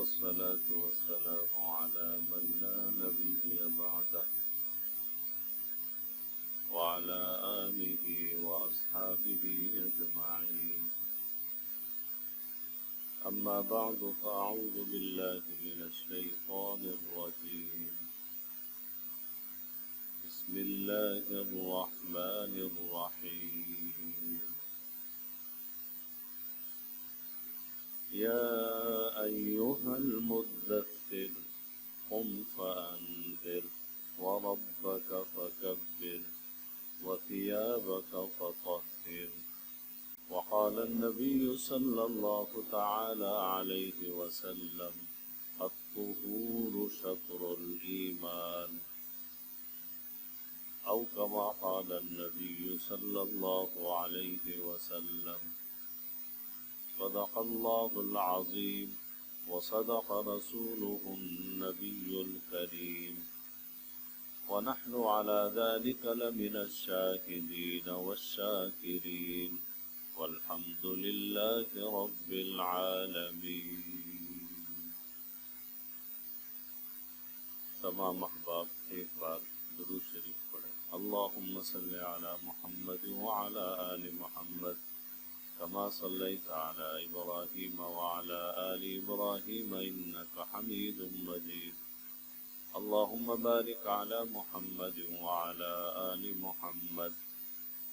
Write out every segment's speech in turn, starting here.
والصلاة والسلام على من لا نبي بعده وعلى آله وأصحابه أجمعين. أما بعد فأعوذ بالله من الشيطان الرجيم. بسم الله الرحمن الرحيم. يا أيها المدثر قم فأنذر وربك فكبر وثيابك فطهر. وقال النبي صلى الله تعالى عليه وسلم الطهور شطر الإيمان، أو كما قال النبي صلى الله عليه وسلم. صدق الله العظيم وصدق رسوله النبي الكريم، ونحن على ذلك لمن الشاهدين والشاكرين، والحمد لله رب العالمين. تمام احباب ایک بار درود شریف پڑھیں. اللهم صل على محمد وعلى آل محمد كما صليت على إبراهيم وعلى آل إبراهيم إنك حميد مجيد. اللهم بارك على محمد وعلى آل محمد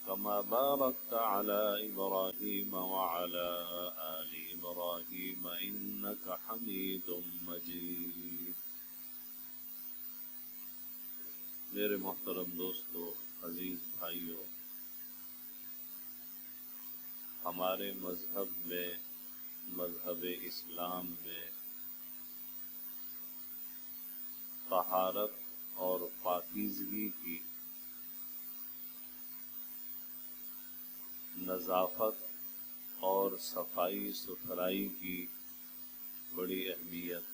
كما باركت على إبراهيم وعلى آل إبراهيم إنك حميد مجيد. میرے محترم دوستو، عزیز بھائیو، ہمارے مذہب میں، مذہب اسلام میں طہارت اور پاکیزگی کی، نظافت اور صفائی ستھرائی کی بڑی اہمیت،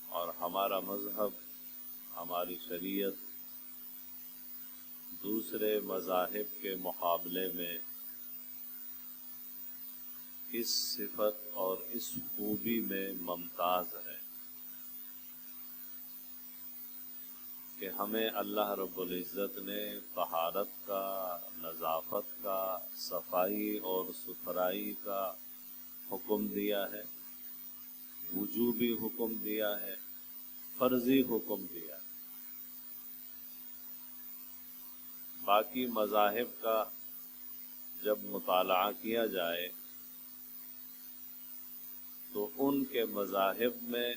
اور ہمارا مذہب، ہماری شریعت دوسرے مذاہب کے مقابلے میں اس صفت اور اس خوبی میں ممتاز ہے کہ ہمیں اللہ رب العزت نے طہارت کا، نظافت کا، صفائی اور ستھرائی کا حکم دیا ہے، وجوبی حکم دیا ہے، فرضی حکم دیا ہے. باقی مذاہب کا جب مطالعہ کیا جائے تو ان کے مذاہب میں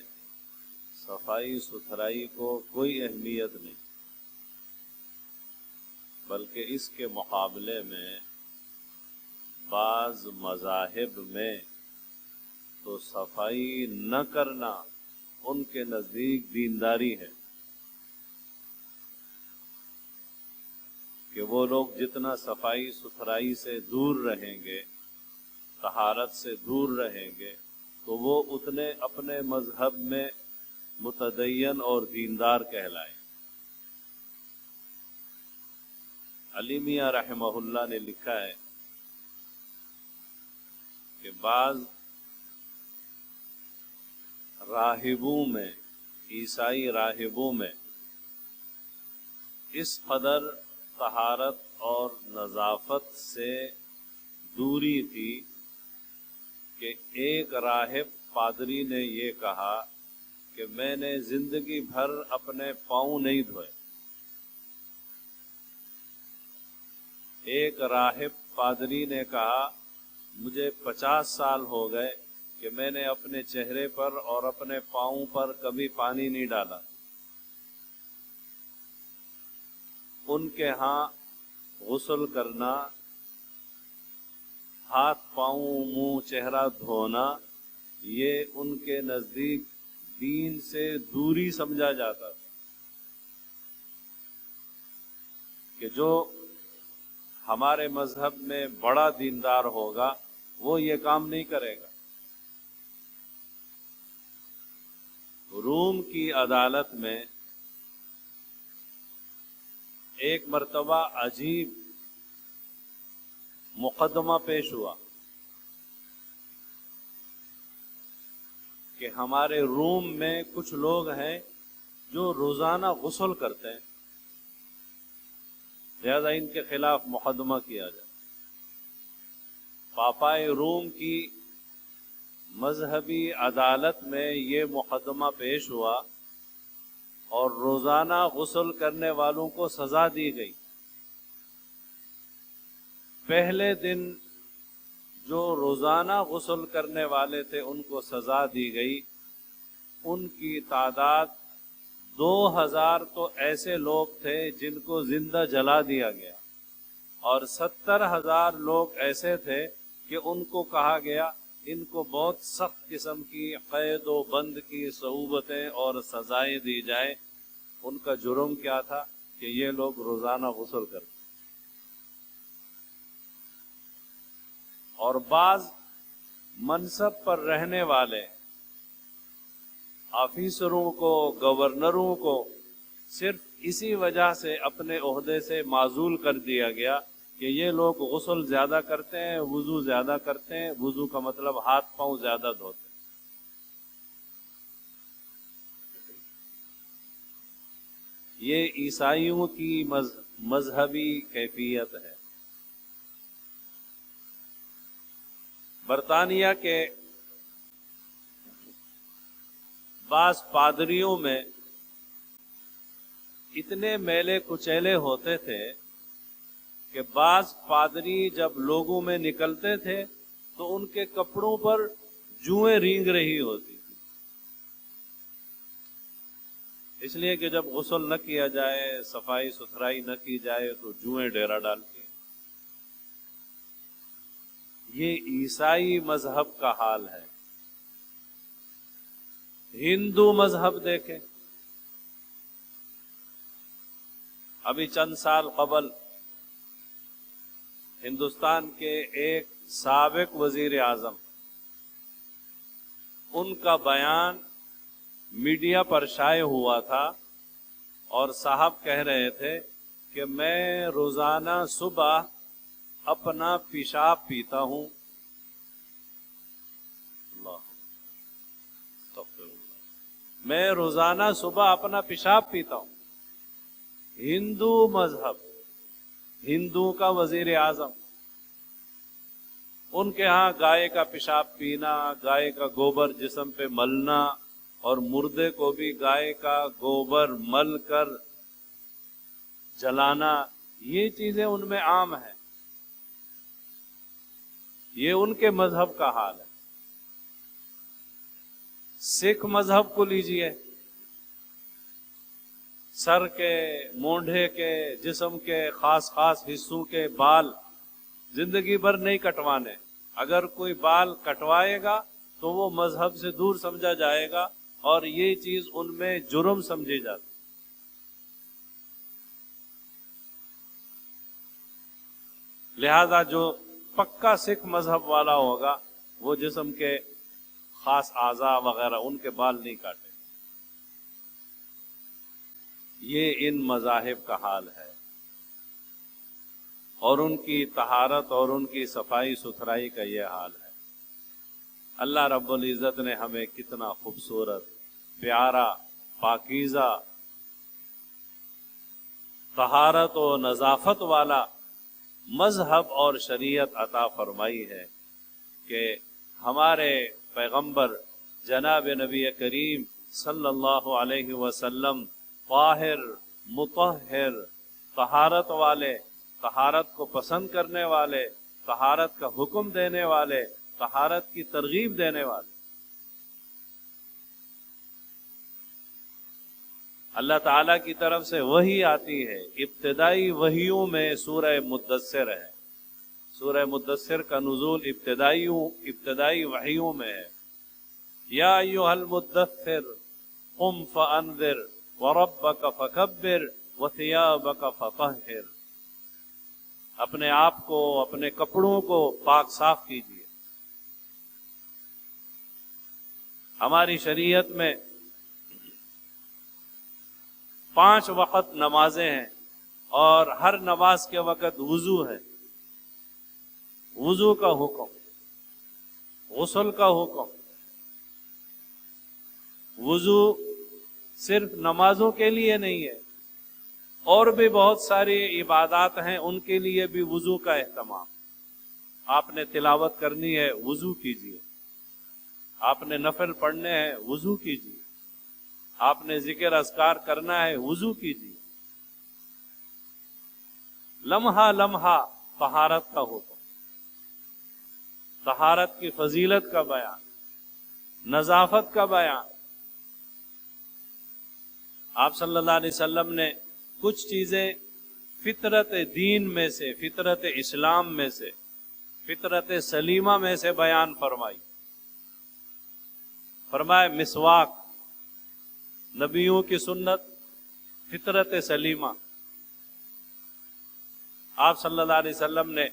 صفائی ستھرائی کو کوئی اہمیت نہیں، بلکہ اس کے مقابلے میں بعض مذاہب میں تو صفائی نہ کرنا ان کے نزدیک دینداری ہے، کہ وہ لوگ جتنا صفائی ستھرائی سے دور رہیں گے، طہارت سے دور رہیں گے، تو وہ اتنے اپنے مذہب میں متدین اور دیندار کہلائیں. علی میاں رحمہ اللہ نے لکھا ہے کہ بعض راہبوں میں، عیسائی راہبوں میں اس قدر طہارت اور نظافت سے دوری تھی کہ ایک راہب پادری نے یہ کہا کہ میں نے زندگی بھر اپنے پاؤں نہیں دھوئے. ایک راہب پادری نے کہا مجھے 50 سال ہو گئے کہ میں نے اپنے چہرے پر اور اپنے پاؤں پر کبھی پانی نہیں ڈالا. ان کے ہاں غسل کرنا، ہاتھ پاؤں منہ چہرہ دھونا، یہ ان کے نزدیک دین سے دوری سمجھا جاتا تھا، کہ جو ہمارے مذہب میں بڑا دیندار ہوگا وہ یہ کام نہیں کرے گا. روم کی عدالت میں ایک مرتبہ عجیب مقدمہ پیش ہوا. کہ ہمارے روم میں کچھ لوگ ہیں جو روزانہ غسل کرتے ہیں، لہذا ان کے خلاف مقدمہ کیا جائے۔ پاپائے روم کی مذہبی عدالت میں یہ مقدمہ پیش ہوا اور روزانہ غسل کرنے والوں کو سزا دی گئی۔ پہلے دن جو روزانہ غسل کرنے والے تھے ان کو سزا دی گئی، ان کی تعداد 2000 تو ایسے لوگ تھے جن کو زندہ جلا دیا گیا، اور 70,000 لوگ ایسے تھے کہ ان کو کہا گیا ان کو بہت سخت قسم کی قید و بند کی صعوبتیں اور سزائیں دی جائیں۔ ان کا جرم کیا تھا کہ یہ لوگ روزانہ غسل کرتے۔ اور بعض منصب پر رہنے والے آفیسروں کو، گورنروں کو صرف اسی وجہ سے اپنے عہدے سے معزول کر دیا گیا کہ یہ لوگ غسل زیادہ کرتے ہیں، وضو زیادہ کرتے ہیں۔ وضو کا مطلب ہاتھ پاؤں زیادہ دھوتے ہیں۔ یہ عیسائیوں کی مذہبی کیفیت ہے۔ برطانیہ کے بعض پادریوں میں اتنے میلے کچیلے ہوتے تھے کہ بعض پادری جب لوگوں میں نکلتے تھے تو ان کے کپڑوں پر جوئیں رینگ رہی ہوتی تھی، اس لیے کہ جب غسل نہ کیا جائے، صفائی ستھرائی نہ کی جائے تو جوئیں ڈیرا ڈالتی ہیں۔ یہ عیسائی مذہب کا حال ہے۔ ہندو مذہب دیکھیں، ابھی چند سال قبل ہندوستان کے ایک سابق وزیر اعظم، ان کا بیان میڈیا پر شائع ہوا تھا اور صاحب کہہ رہے تھے کہ میں روزانہ صبح اپنا پیشاب پیتا ہوں، میں روزانہ صبح اپنا پیشاب پیتا ہوں۔ ہندو مذہب، ہندو کا وزیر اعظم، ان کے ہاں گائے کا پیشاب پینا، گائے کا گوبر جسم پہ ملنا اور مردے کو بھی گائے کا گوبر مل کر جلانا، یہ چیزیں ان میں عام ہیں۔ یہ ان کے مذہب کا حال ہے۔ سکھ مذہب کو لیجئے، سر کے، مونڈھے کے، جسم کے خاص خاص حصوں کے بال زندگی بھر نہیں کٹوانے۔ اگر کوئی بال کٹوائے گا تو وہ مذہب سے دور سمجھا جائے گا اور یہ چیز ان میں جرم سمجھی جاتی۔ لہذا جو پکا سکھ مذہب والا ہوگا وہ جسم کے خاص اعضاء وغیرہ ان کے بال نہیں کاٹے۔ یہ ان مذاہب کا حال ہے، اور ان کی طہارت اور ان کی صفائی ستھرائی کا یہ حال ہے۔ اللہ رب العزت نے ہمیں کتنا خوبصورت، پیارا، پاکیزہ، طہارت و نظافت والا مذہب اور شریعت عطا فرمائی ہے کہ ہمارے پیغمبر جناب نبی کریم صلی اللہ علیہ وسلم طاہر، مطہر، طہارت والے، طہارت کو پسند کرنے والے، طہارت کا حکم دینے والے، طہارت کی ترغیب دینے والے۔ اللہ تعالیٰ کی طرف سے وحی آتی ہے، ابتدائی وحیوں میں سورہ مدثر ہے۔ سورہ مدثر کا نزول ابتدائی وحیوں میں ہے۔ یا ایھا المدثر قم فانذر وربک فکبر وثیابک فطہر، اپنے آپ کو، اپنے کپڑوں کو پاک صاف کیجیے۔ ہماری شریعت میں 5 وقت نمازیں ہیں اور ہر نماز کے وقت وضو ہے۔ وضو کا حکم، غسل کا حکم، وضو صرف نمازوں کے لیے نہیں ہے، اور بھی بہت ساری عبادات ہیں، ان کے لیے بھی وضو کا اہتمام۔ آپ نے تلاوت کرنی ہے، وضو کیجیے۔ آپ نے نفل پڑھنے ہیں، وضو کیجیے۔ آپ نے ذکر اذکار کرنا ہے، وضو کیجیے۔ لمحہ لمحہ طہارت کا حکم، طہارت کی فضیلت کا بیان، نظافت کا بیان۔ آپ صلی اللہ علیہ وسلم نے کچھ چیزیں فطرت دین میں سے، فطرت اسلام میں سے، فطرت سلیمہ میں سے بیان فرمائی۔ فرمایا مسواک نبیوں کی سنت، فطرت سلیمہ۔ آپ صلی اللہ علیہ وسلم نے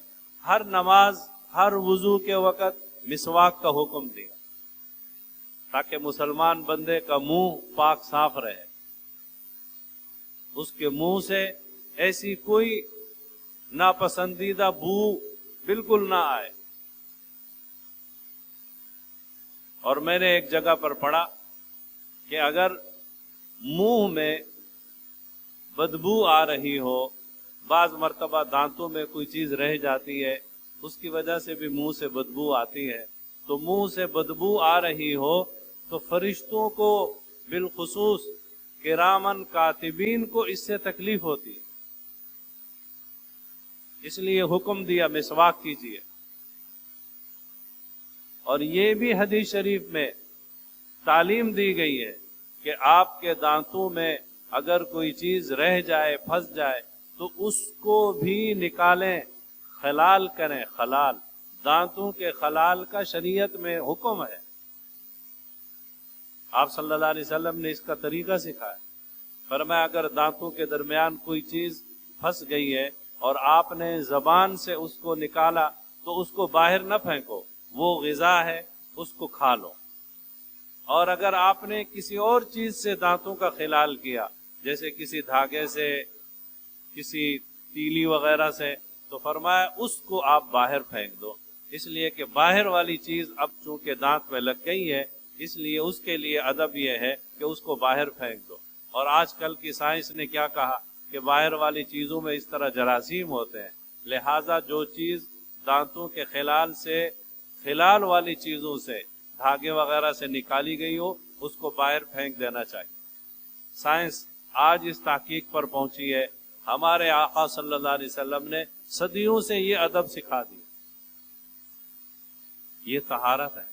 ہر نماز، ہر وضو کے وقت مسواک کا حکم دیا، تاکہ مسلمان بندے کا منہ پاک صاف رہے، اس کے منہ سے ایسی کوئی ناپسندیدہ بو بالکل نہ آئے۔ اور میں نے ایک جگہ پر پڑھا کہ اگر منہ میں بدبو آ رہی ہو، بعض مرتبہ دانتوں میں کوئی چیز رہ جاتی ہے، اس کی وجہ سے بھی منہ سے بدبو آتی ہے، تو منہ سے بدبو آ رہی ہو تو فرشتوں کو بالخصوص کرامن کاتبین کو اس سے تکلیف ہوتی ہے، اس لیے حکم دیا مسواک کیجیے۔ اور یہ بھی حدیث شریف میں تعلیم دی گئی ہے کہ آپ کے دانتوں میں اگر کوئی چیز رہ جائے، پھنس جائے، تو اس کو بھی نکالیں، خلال کریں۔ خلال، دانتوں کے خلال کا شریعت میں حکم ہے۔ آپ صلی اللہ علیہ وسلم نے اس کا طریقہ سکھایا۔ فرمایا اگر دانتوں کے درمیان کوئی چیز پھنس گئی ہے اور آپ نے زبان سے اس کو نکالا تو اس کو باہر نہ پھینکو، وہ غذا ہے، اس کو کھا لو۔ اور اگر آپ نے کسی اور چیز سے دانتوں کا خلال کیا، جیسے کسی دھاگے سے، کسی تیلی وغیرہ سے، تو فرمایا اس کو آپ باہر پھینک دو، اس لیے کہ باہر والی چیز اب چونکہ دانت میں لگ گئی ہے، اس لیے اس کے لیے ادب یہ ہے کہ اس کو باہر پھینک دو۔ اور آج کل کی سائنس نے کیا کہا کہ باہر والی چیزوں میں اس طرح جراثیم ہوتے ہیں، لہٰذا جو چیز دانتوں کے خلال سے، خلال والی چیزوں سے، دھاگے وغیرہ سے نکالی گئی ہو، اس کو باہر پھینک دینا چاہیے۔ سائنس آج اس تحقیق پر پہنچی ہے۔ ہمارے آقا صلی اللہ علیہ وسلم نے صدیوں سے یہ ادب سکھا دی۔ یہ طہارت ہے۔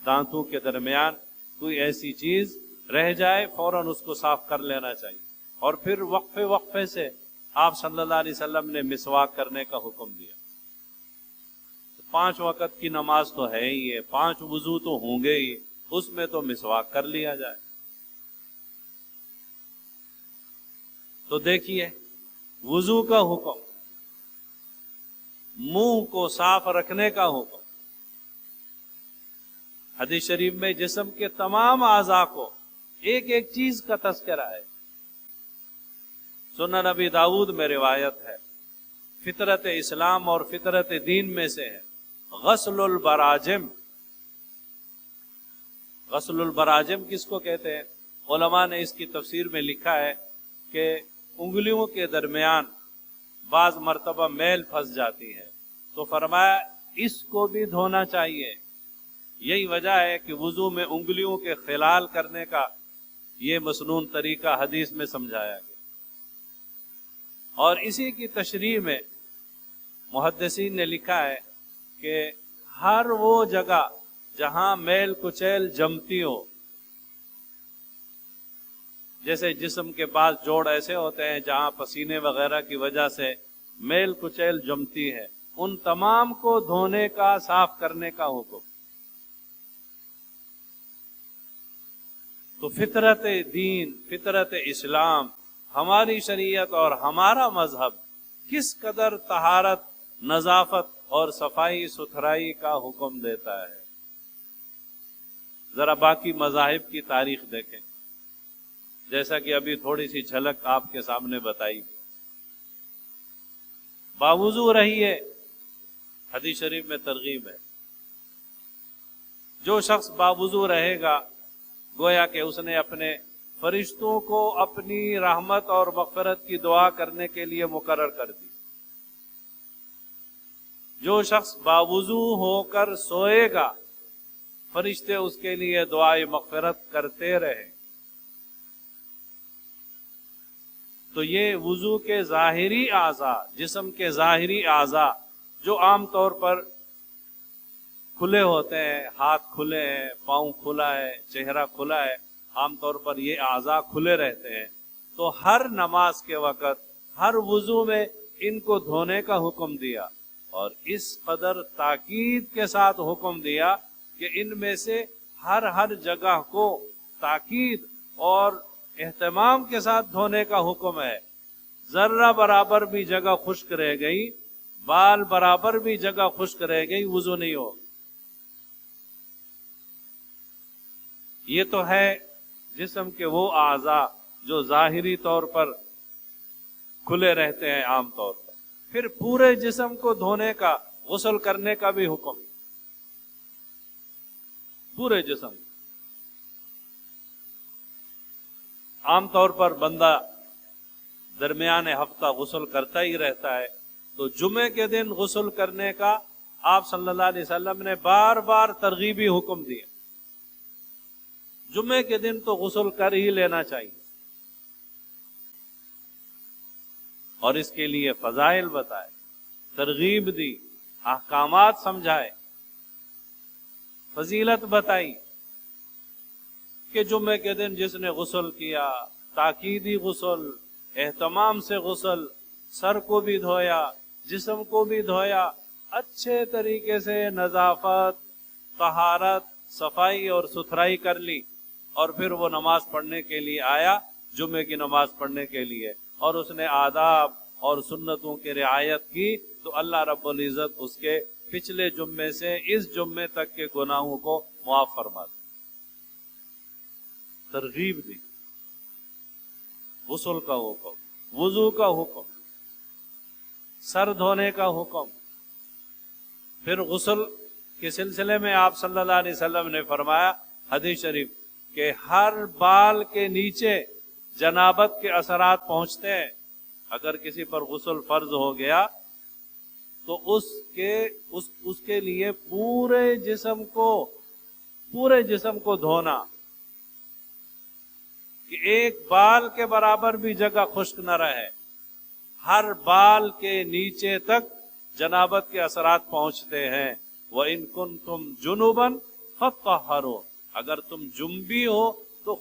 دانتوں کے درمیان کوئی ایسی چیز رہ جائے، فوراً اس کو صاف کر لینا چاہیے۔ اور پھر وقفے وقفے سے آپ صلی اللہ علیہ وسلم نے مسواک کرنے کا حکم دیا۔ 5 وقت کی نماز تو ہے ہی ہے، 5 وضو تو ہوں گے ہی، اس میں تو مسواک کر لیا جائے۔ تو دیکھیے وضو کا حکم، منہ کو صاف رکھنے کا حکم۔ حدیث شریف میں جسم کے تمام اعضاء کو ایک ایک چیز کا تذکرہ ہے۔ سنن نبی داؤد میں روایت ہے، فطرت اسلام اور فطرت دین میں سے ہے غسل البراجم۔ غسل البراجم کس کو کہتے ہیں؟ علماء نے اس کی تفسیر میں لکھا ہے کہ انگلیوں کے درمیان بعض مرتبہ میل پھنس جاتی ہے، تو فرمایا اس کو بھی دھونا چاہیے۔ یہی وجہ ہے کہ وضو میں انگلیوں کے خلال کرنے کا یہ مسنون طریقہ حدیث میں سمجھایا گیا۔ اور اسی کی تشریح میں محدثین نے لکھا ہے کہ ہر وہ جگہ جہاں میل کچیل جمتی ہو، جیسے جسم کے بعض جوڑ ایسے ہوتے ہیں جہاں پسینے وغیرہ کی وجہ سے میل کچیل جمتی ہے، ان تمام کو دھونے کا، صاف کرنے کا حکم۔ تو فطرت دین، فطرت اسلام، ہماری شریعت اور ہمارا مذہب کس قدر طہارت، نظافت اور صفائی ستھرائی کا حکم دیتا ہے۔ ذرا باقی مذاہب کی تاریخ دیکھیں، جیسا کہ ابھی تھوڑی سی جھلک آپ کے سامنے بتائی گئی۔ باوضو رہیے، حدیث شریف میں ترغیب ہے۔ جو شخص باوضو رہے گا گویا کہ اس نے اپنے فرشتوں کو اپنی رحمت اور مغفرت کی دعا کرنے کے لیے مقرر کر دی۔ جو شخص باوضو ہو کر سوئے گا فرشتے اس کے لیے دعائے مغفرت کرتے رہے۔ تو یہ وضو کے ظاہری اعضاء، جسم کے ظاہری اعضاء جو عام طور پر کھلے ہوتے ہیں، ہاتھ کھلے ہیں، پاؤں کھلا ہے، چہرہ کھلا ہے، عام طور پر یہ اعضاء کھلے رہتے ہیں، تو ہر نماز کے وقت ہر وضو میں ان کو دھونے کا حکم دیا، اور اس قدر تاکید کے ساتھ حکم دیا کہ ان میں سے ہر جگہ کو تاکید اور اہتمام کے ساتھ دھونے کا حکم ہے۔ ذرہ برابر بھی جگہ خشک رہ گئی، بال برابر بھی جگہ خشک رہ گئی، وضو نہیں ہو۔ یہ تو ہے جسم کے وہ اعضاء جو ظاہری طور پر کھلے رہتے ہیں عام طور پر۔ پھر پورے جسم کو دھونے کا، غسل کرنے کا بھی حکم، پورے جسم۔ عام طور پر بندہ درمیان ہفتہ غسل کرتا ہی رہتا ہے، تو جمعے کے دن غسل کرنے کا آپ صلی اللہ علیہ وسلم نے بار بار ترغیبی حکم دیا۔ جمعے کے دن تو غسل کر ہی لینا چاہیے، اور اس کے لیے فضائل بتائے، ترغیب دی، احکامات سمجھائے، فضیلت بتائی کہ جمعے کے دن جس نے غسل کیا، تاکیدی غسل، اہتمام سے غسل، سر کو بھی دھویا، جسم کو بھی دھویا، اچھے طریقے سے نظافت، طہارت، صفائی اور ستھرائی کر لی، اور پھر وہ نماز پڑھنے کے لیے آیا، جمعے کی نماز پڑھنے کے لیے، اور اس نے آداب اور سنتوں کی رعایت کی، تو اللہ رب العزت اس کے پچھلے جمعے سے اس جمعے تک کے گناہوں کو معاف فرما دے۔ ترغیب دی، غسل کا حکم، وضو کا حکم، سر دھونے کا حکم۔ پھر غسل کے سلسلے میں آپ صلی اللہ علیہ وسلم نے فرمایا حدیث شریف کہ ہر بال کے نیچے جنابت کے اثرات پہنچتے ہیں۔ اگر کسی پر غسل فرض ہو گیا تو اس کے لیے پورے جسم کو دھونا، کہ ایک بال کے برابر بھی جگہ خشک نہ رہے، ہر بال کے نیچے تک جنابت کے اثرات پہنچتے ہیں۔ وَإِن كُنتُمْ جُنُبًا فَطَّهَّرُوا، اگر تم جنبی ہو تو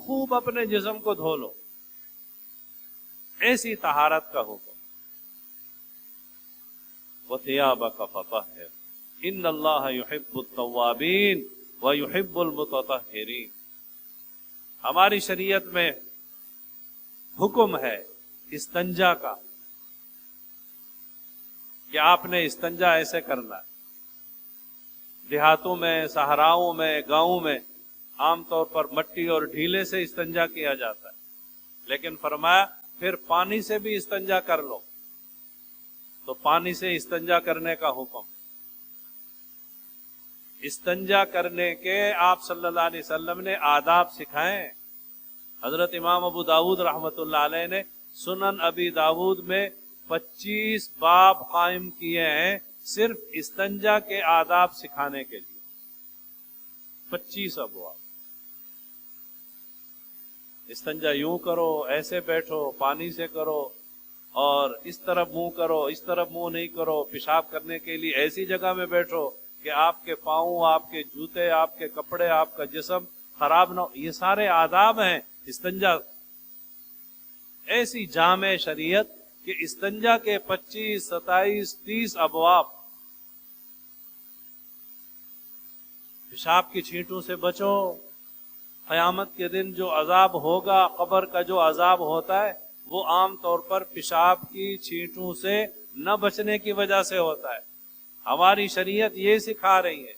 خوب اپنے جسم کو دھو لو، ایسی طہارت کا حکم۔ وَثِيَابَكَ فَطَهِّرْ إِنَّ اللَّهَ يُحِبُّ التَّوَّابِينَ وَيُحِبُّ الْمُتَطَهِّرِينَ۔ ہماری شریعت میں حکم ہے استنجا کا، کہ آپ نے استنجا ایسے کرنا ہے۔ دیہاتوں میں، صحراؤں میں، گاؤں میں عام طور پر مٹی اور ڈھیلے سے استنجا کیا جاتا ہے، لیکن فرمایا پھر پانی سے بھی استنجا کر لو، تو پانی سے استنجا کرنے کا حکم۔ استنجا کرنے کے آپ صلی اللہ علیہ وسلم نے آداب سکھائے۔ حضرت امام ابو داود رحمۃ اللہ علیہ نے سنن ابی داود میں 25 باب قائم کیے ہیں صرف استنجا کے آداب سکھانے کے لیے، 25 ابواب۔ استنجا یوں کرو، ایسے بیٹھو، پانی سے کرو، اور اس طرف منہ کرو، اس طرف منہ نہیں کرو، پیشاب کرنے کے لیے ایسی جگہ میں بیٹھو کہ آپ کے پاؤں، آپ کے جوتے، آپ کے کپڑے، آپ کا جسم خراب نہ ہو۔ یہ سارے آداب ہیں استنجا، ایسی جامع شریعت کہ استنجا کے 25، 27، 30 ابواب۔ پیشاب کی چھینٹوں سے بچو، قیامت کے دن جو عذاب ہوگا، قبر کا جو عذاب ہوتا ہے، وہ عام طور پر پیشاب کی چھینٹوں سے نہ بچنے کی وجہ سے ہوتا ہے۔ ہماری شریعت یہ سکھا رہی ہے،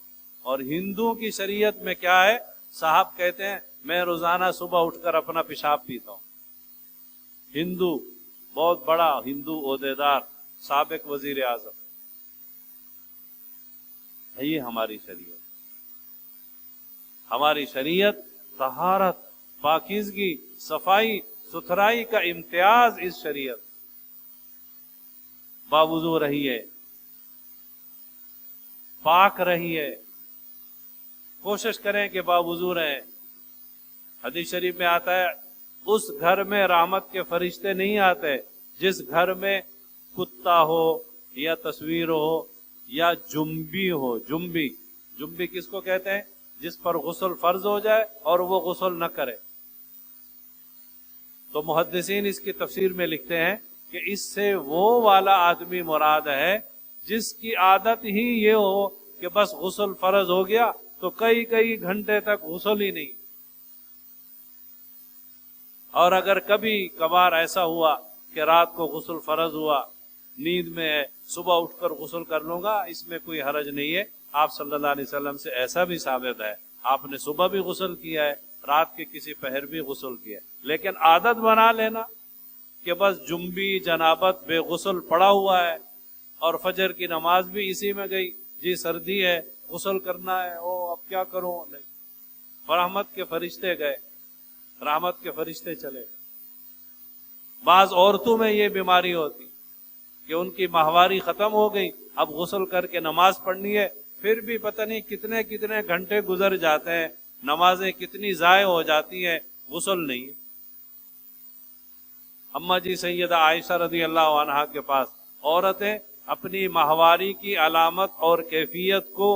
اور ہندوؤں کی شریعت میں کیا ہے؟ صاحب کہتے ہیں میں روزانہ صبح اٹھ کر اپنا پیشاب پیتا ہوں۔ ہندو، بہت بڑا ہندو عہدیدار، سابق وزیر اعظم، یہ ہماری شریعت۔ ہماری شریعت طہارت، پاکیزگی، صفائی ستھرائی کا امتیاز اس شریعت. باوضو رہیے، پاک رہیے، کوشش کریں کہ باوضو رہیں. حدیث شریف میں آتا ہے اس گھر میں رحمت کے فرشتے نہیں آتے جس گھر میں کتا ہو یا تصویر ہو یا جنبی ہو. جنبی کس کو کہتے ہیں؟ جس پر غسل فرض ہو جائے اور وہ غسل نہ کرے. تو محدثین اس کی تفسیر میں لکھتے ہیں کہ اس سے وہ والا آدمی مراد ہے جس کی عادت ہی یہ ہو کہ بس غسل فرض ہو گیا تو کئی گھنٹے تک غسل ہی نہیں. اور اگر کبھی کبھار ایسا ہوا کہ رات کو غسل فرض ہوا، نیند میں ہے، صبح اٹھ کر غسل کر لوں گا، اس میں کوئی حرج نہیں ہے. آپ صلی اللہ علیہ وسلم سے ایسا بھی ثابت ہے، آپ نے صبح بھی غسل کیا ہے، رات کے کسی پہر بھی غسل کیا ہے. لیکن عادت بنا لینا کہ بس جنبی جنابت بے غسل پڑا ہوا ہے اور فجر کی نماز بھی اسی میں گئی، جی سردی ہے غسل کرنا ہے، اب کیا کروں. رحمت کے فرشتے گئے، رحمت کے فرشتے چلے. بعض عورتوں میں یہ بیماری ہوتی کہ ان کی ماہواری ختم ہو گئی، اب غسل کر کے نماز پڑھنی ہے، پھر بھی پتہ نہیں کتنے گھنٹے گزر جاتے ہیں، نمازیں کتنی ضائع ہو جاتی ہیں، غسل نہیں. اماں جی سیدہ عائشہ رضی اللہ عنہا کے پاس عورتیں اپنی ماہواری کی علامت اور کیفیت کو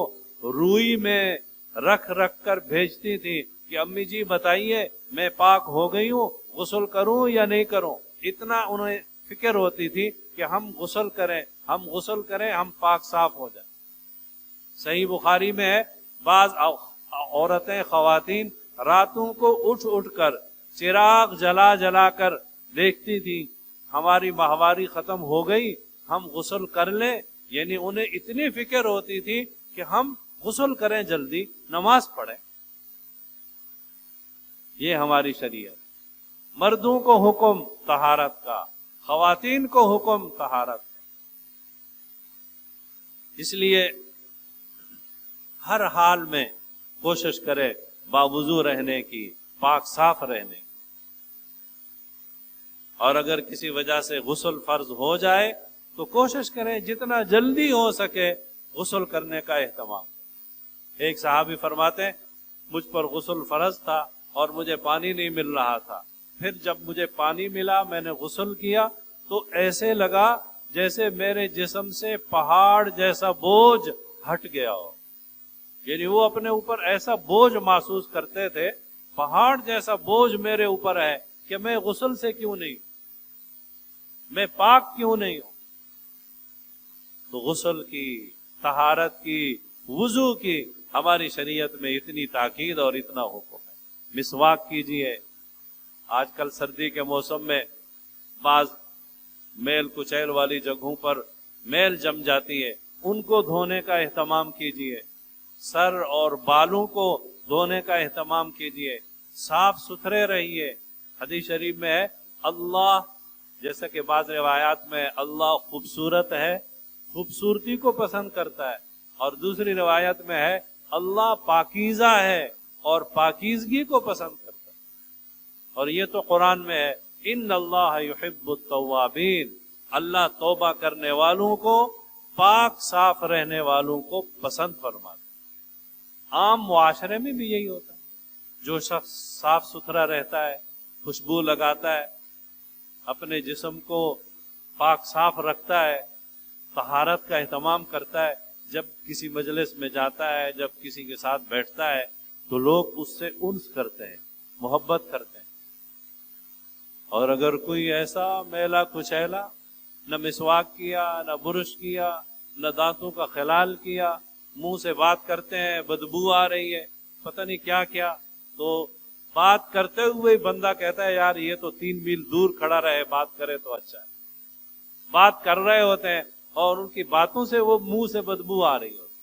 روئی میں رکھ کر بھیجتی تھی کہ امی جی بتائیے میں پاک ہو گئی ہوں، غسل کروں یا نہیں کروں. اتنا انہیں فکر ہوتی تھی کہ ہم غسل کریں، ہم پاک صاف ہو جائیں. صحیح بخاری میں ہے بعض عورتیں، خواتین راتوں کو اٹھ کر چراغ جلا کر دیکھتی تھی ہماری ماہواری ختم ہو گئی، ہم غسل کر لیں. یعنی انہیں اتنی فکر ہوتی تھی کہ ہم غسل کریں، جلدی نماز پڑھیں. یہ ہماری شریعت. مردوں کو حکم طہارت کا، خواتین کو حکم طہارت کا. اس لیے ہر حال میں کوشش کرے باوضو رہنے کی، پاک صاف رہنے کی. اور اگر کسی وجہ سے غسل فرض ہو جائے تو کوشش کریں جتنا جلدی ہو سکے غسل کرنے کا اہتمام. ایک صحابی فرماتے ہیں مجھ پر غسل فرض تھا اور مجھے پانی نہیں مل رہا تھا، پھر جب مجھے پانی ملا میں نے غسل کیا تو ایسے لگا جیسے میرے جسم سے پہاڑ جیسا بوجھ ہٹ گیا ہو. یعنی وہ اپنے اوپر ایسا بوجھ محسوس کرتے تھے، پہاڑ جیسا بوجھ میرے اوپر ہے کہ میں غسل سے کیوں نہیں، میں پاک کیوں نہیں ہوں. تو غسل کی، طہارت کی، وضو کی ہماری شریعت میں اتنی تاکید اور اتنا حکم ہے. مسواک کیجئے. آج کل سردی کے موسم میں بعض میل کچیل والی جگہوں پر میل جم جاتی ہے، ان کو دھونے کا اہتمام کیجئے. سر اور بالوں کو دھونے کا اہتمام کیجئے. صاف ستھرے رہیے. حدیث شریف میں ہے اللہ، جیسا کہ بعض روایات میں اللہ خوبصورت ہے، خوبصورتی کو پسند کرتا ہے، اور دوسری روایت میں ہے اللہ پاکیزہ ہے اور پاکیزگی کو پسند کرتا ہے. اور یہ تو قرآن میں ہے ان اللہ یحب التوابین، اللہ توبہ کرنے والوں کو، پاک صاف رہنے والوں کو پسند فرماتا ہے. عام معاشرے میں بھی یہی ہوتا ہے. جو شخص صاف ستھرا رہتا ہے، خوشبو لگاتا ہے، اپنے جسم کو پاک صاف رکھتا ہے، طہارت کا اہتمام کرتا ہے، جب کسی مجلس میں جاتا ہے، جب کسی کے ساتھ بیٹھتا ہے تو لوگ اس سے انس کرتے ہیں، محبت کرتے ہیں. اور اگر کوئی ایسا میلا کچیلا، نہ مسواک کیا، نہ برش کیا، نہ دانتوں کا خلال کیا، منہ سے بات کرتے ہیں، بدبو آ رہی ہے، پتہ نہیں کیا کیا، تو بات کرتے ہوئے بندہ کہتا ہے یار یہ تو 3 میل دور کھڑا رہے، بات کرے تو اچھا ہے. بات کر رہے ہوتے ہیں اور ان کی باتوں سے وہ منہ سے بدبو آ رہی ہوتی.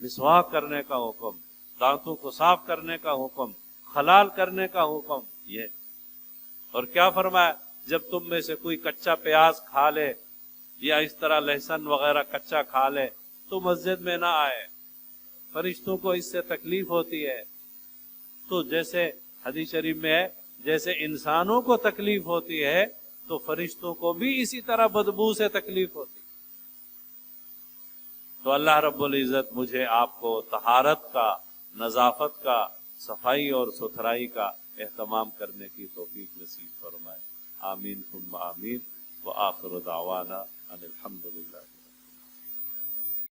مسواک کرنے کا حکم، دانتوں کو صاف کرنے کا حکم، خلال کرنے کا حکم. یہ اور کیا فرمایا، جب تم میں سے کوئی کچا پیاز کھا لے یا اس طرح لہسن وغیرہ کچا کھا لے تو مسجد میں نہ آئے، فرشتوں کو اس سے تکلیف ہوتی ہے. تو جیسے حدیث شریف میں ہے جیسے انسانوں کو تکلیف ہوتی ہے تو فرشتوں کو بھی اسی طرح بدبو سے تکلیف ہوتی ہے۔ تو اللہ رب العزت مجھے آپ کو طہارت کا، نظافت کا، صفائی اور ستھرائی کا اہتمام کرنے کی توفیق نصیب فرمائے۔ آمین ثم آمین، وآخر دعوانا ان الحمد للہ۔